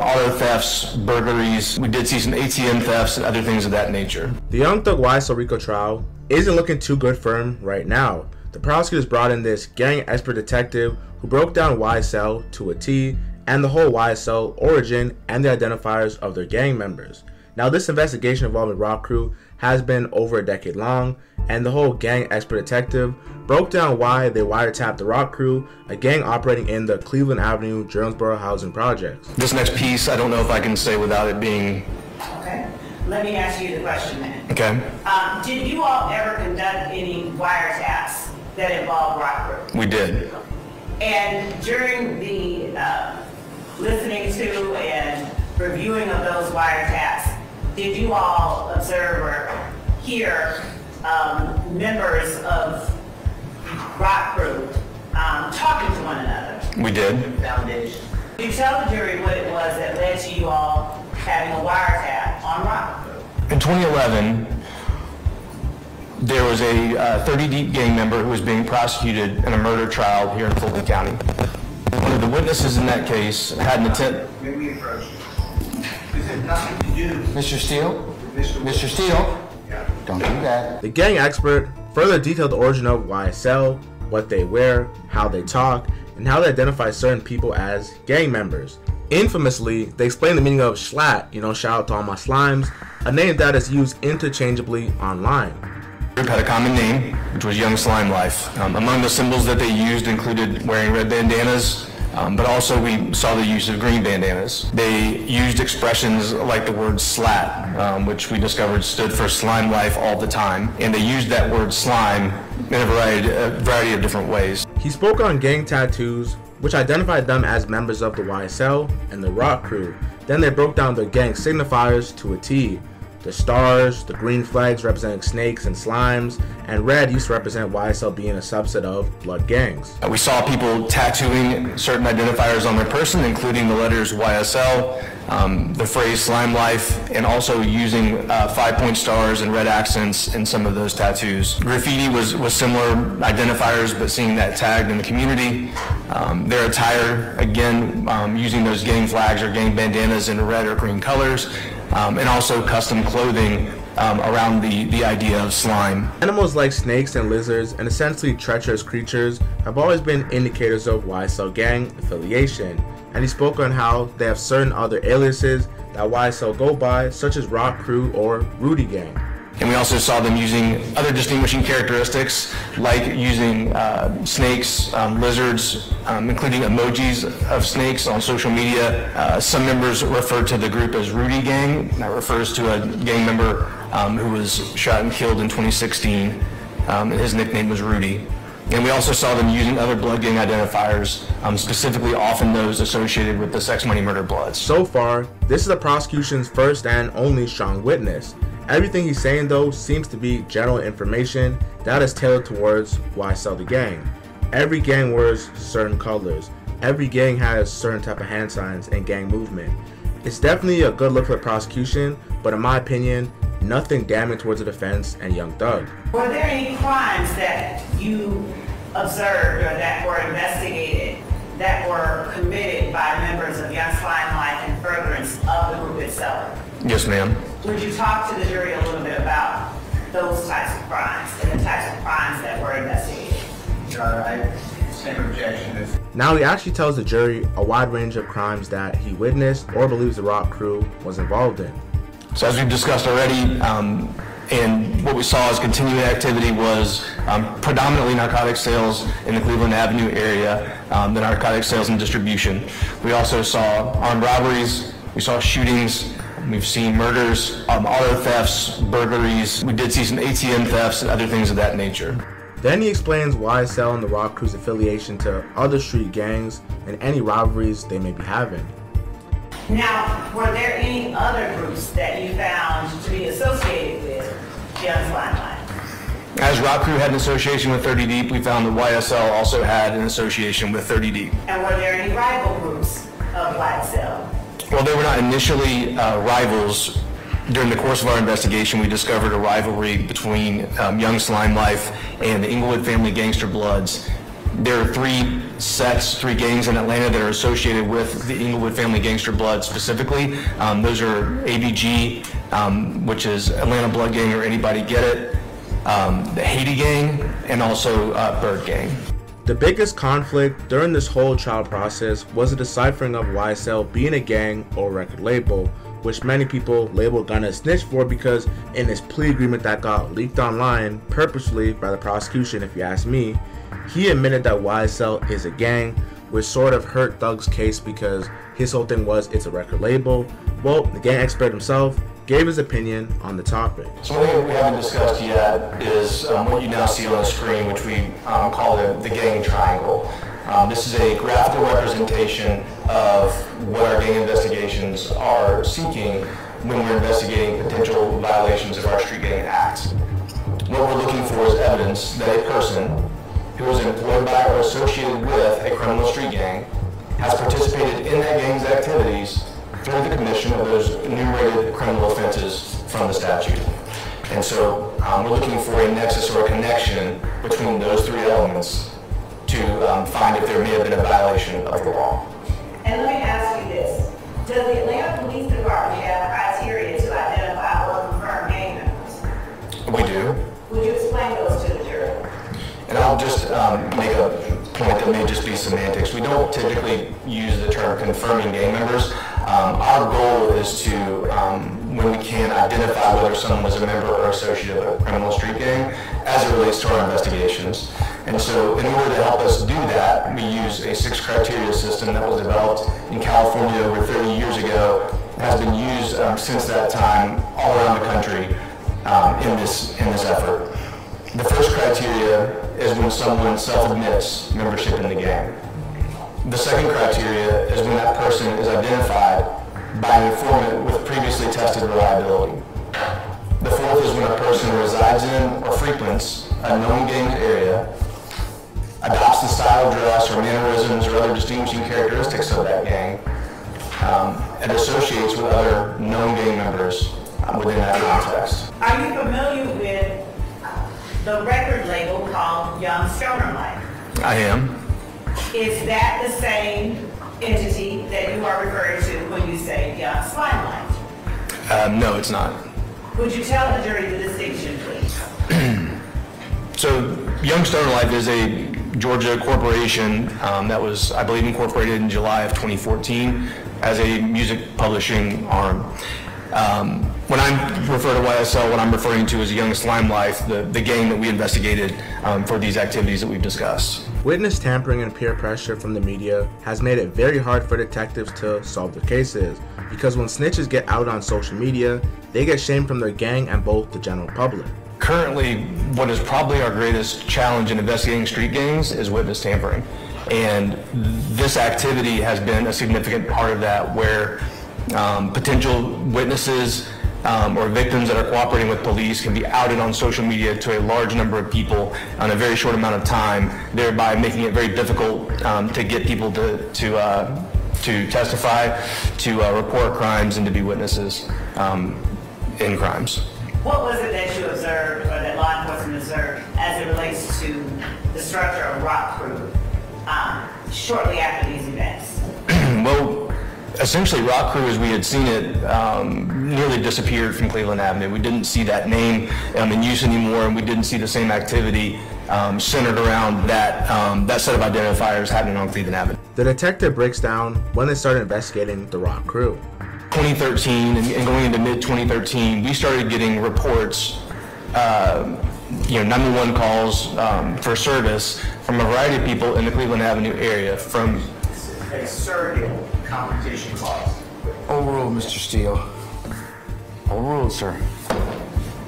auto thefts, burglaries. We did see some ATM thefts and other things of that nature. The Young Thug YSL RICO trial isn't looking too good for him right now. The prosecutors brought in this gang expert detective who broke down YSL to a T and the whole YSL origin and the identifiers of their gang members. Now, this investigation involving Rock Crew has been over a decade long, and the whole gang expert detective broke down why they wiretapped the Rock Crew, a gang operating in the Cleveland Avenue, Jonesboro housing projects. This next piece, I don't know if I can say without it being... Okay. Let me ask you the question then. Okay. Did you all ever conduct any wiretaps that involved Rock Crew? We did. And during the listening to and reviewing of those wiretaps, did you all observe or hear members of Rock Crew talking to one another? We did. Foundation. Can you tell the jury what it was that led to you all having a wiretap on Rock Crew? In 2011, there was a 30-deep gang member who was being prosecuted in a murder trial here in Fulton County. One of the witnesses in that case had an intent... Let me approach you. This has nothing to do... Mr. Steele? Mr. Steele? Yeah. Don't do that. The gang expert further detailed the origin of YSL, what they wear, how they talk, and how they identify certain people as gang members. Infamously, they explained the meaning of SLAT, shout out to all my slimes, a name that is used interchangeably online. The group had a common name, which was Young Slime Life. Among the symbols that they used included wearing red bandanas, but also we saw the use of green bandanas. They used expressions like the word SLAT, which we discovered stood for slime life all the time, and they used that word slime in a variety of different ways. He spoke on gang tattoos, which identified them as members of the YSL and the Rock Crew. Then they broke down their gang signifiers to a T. The stars, the green flags representing snakes and slimes, and red used to represent YSL being a subset of blood gangs. We saw people tattooing certain identifiers on their person, including the letters YSL, the phrase slime life, and also using 5-point stars and red accents in some of those tattoos. Graffiti was similar identifiers, but seeing that tagged in the community. Their attire, again, using those gang flags or gang bandanas in red or green colors, and also custom clothing around the idea of slime. Animals like snakes and lizards, and essentially treacherous creatures, have always been indicators of YSL gang affiliation, and he spoke on how they have certain other aliases that YSL go by, such as Rock Crew or Rudy Gang. And we also saw them using other distinguishing characteristics, like using snakes, lizards, including emojis of snakes on social media. Some members refer to the group as Rudy Gang. That refers to a gang member who was shot and killed in 2016. His nickname was Rudy. And we also saw them using other blood gang identifiers, specifically often those associated with the Sex Money Murder Bloods. So far, this is the prosecution's first and only strong witness. Everything he's saying, though, seems to be general information that is tailored towards YSL the gang. Every gang wears certain colors. Every gang has certain type of hand signs and gang movement. It's definitely a good look for the prosecution, but in my opinion, nothing damning towards the defense and Young Thug. Were there any crimes that you observed or that were investigated that were committed by members of Young Slime Life in furtherance of the group itself? Yes, ma'am. Would you talk to the jury a little bit about those types of crimes and the types of crimes that were investigated? Same objection. Now he actually tells the jury a wide range of crimes that he witnessed or believes the Rock Crew was involved in. So as we've discussed already, and what we saw as continuing activity was predominantly narcotic sales in the Cleveland Avenue area, the narcotic sales and distribution. We also saw armed robberies, we saw shootings, we've seen murders, auto thefts, burglaries. We did see some ATM thefts and other things of that nature. Then he explains YSL and the Rock Crew's affiliation to other street gangs and any rivalries they may be having. Now, were there any other groups that you found to be associated with Young Slime Life? As Rock Crew had an association with 30 Deep, we found that YSL also had an association with 30 Deep. And were there any rival groups of YSL? Well, they were not initially rivals. During the course of our investigation, we discovered a rivalry between Young Slime Life and the Inglewood Family Gangster Bloods. There are three gangs in Atlanta that are associated with the Inglewood family gangster blood specifically. Those are ABG, which is Atlanta Blood Gang or Anybody Get It, the Haiti Gang, and also Bird Gang. The biggest conflict during this whole trial process was the deciphering of YSL being a gang or record label, which many people labeled Gunna a snitch for because in his plea agreement that got leaked online purposely by the prosecution, if you ask me, he admitted that YSL is a gang, which sort of hurt Thug's case because his whole thing was it's a record label. Well, the gang expert himself gave his opinion on the topic. So one thing we haven't discussed yet is what you now see on the screen, which we call the gang triangle. This is a graphical representation of what our gang investigations are seeking when we're investigating potential violations of our street gang acts. What we're looking for is evidence that a person who is employed by or associated with a criminal street gang has participated in that gang's activities through the commission of those enumerated criminal offenses from the statute. And so we're looking for a nexus or a connection between those three elements to find if there may have been a violation of the law. And let me ask you this. Does the Atlanta Police Department have criteria to identify or confirm gang members? We do. Would you explain those to the jury? And I'll just make a point that may just be semantics. We don't typically use the term confirming gang members. Our goal is to, when we can, identify whether someone was a member or associate of a criminal street gang as it relates to our investigations. And so in order to help us do that, we use a 6 criteria system that was developed in California over 30 years ago, has been used since that time all around the country in this effort. The first criteria is when someone self-admits membership in the gang. The second criteria is when that person is identified by an informant with previously tested reliability. The fourth is when a person resides in or frequents a known gang area, adopts the style of dress or mannerisms or other distinguishing characteristics of that gang, and associates with other known gang members within that context. Are you familiar with the record label called Young Stoner Life? I am. Is that the same entity that you are referring to when you say Young Slime Life? No, it's not. Would you tell the jury the distinction, please? So Young Stoner Life is a Georgia corporation that was, I believe, incorporated in July of 2014 as a music publishing arm. When I refer to YSL, what I'm referring to is Young Slime Life, the gang that we investigated for these activities that we've discussed. Witness tampering and peer pressure from the media has made it very hard for detectives to solve their cases, because when snitches get out on social media, they get shamed from their gang and both the general public. Currently, what is probably our greatest challenge in investigating street gangs is witness tampering. And this activity has been a significant part of that, where potential witnesses or victims that are cooperating with police can be outed on social media to a large number of people in a very short amount of time, thereby making it very difficult to get people to testify, to report crimes, and to be witnesses in crimes. What was it that you observed or that law enforcement observed as it relates to the structure of Rock Crew shortly after these events? Well, essentially Rock Crew, as we had seen it, nearly disappeared from Cleveland Avenue. We didn't see that name in use anymore, and we didn't see the same activity centered around that set of identifiers happening on Cleveland Avenue. The detective breaks down when they started investigating the Rock Crew. 2013 and going into mid-2013, we started getting reports, 911 calls for service from a variety of people in the Cleveland Avenue area. From A surrogate competition clause. Overruled, Mr. Steele. Overruled, sir.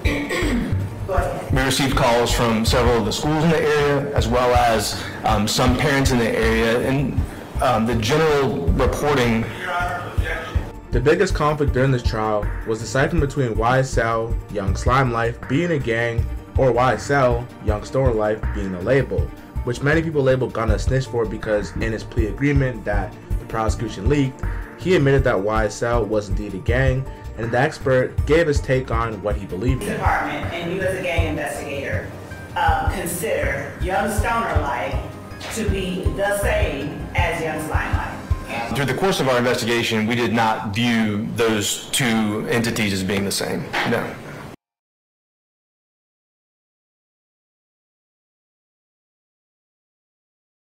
We received calls from several of the schools in the area, as well as some parents in the area, and the general reporting. The biggest conflict during this trial was deciphering between YSL, Young Slime Life, being a gang, or YSL, Young Stoner Life, being a label, which many people labeled Gunna a snitch for because in his plea agreement that the prosecution leaked, he admitted that YSL was indeed a gang, and the expert gave his take on what he believed in. Department and you as a gang investigator consider Young Stoner Life to be the same as Young Slime Life? Through the course of our investigation, we did not view those two entities as being the same, no.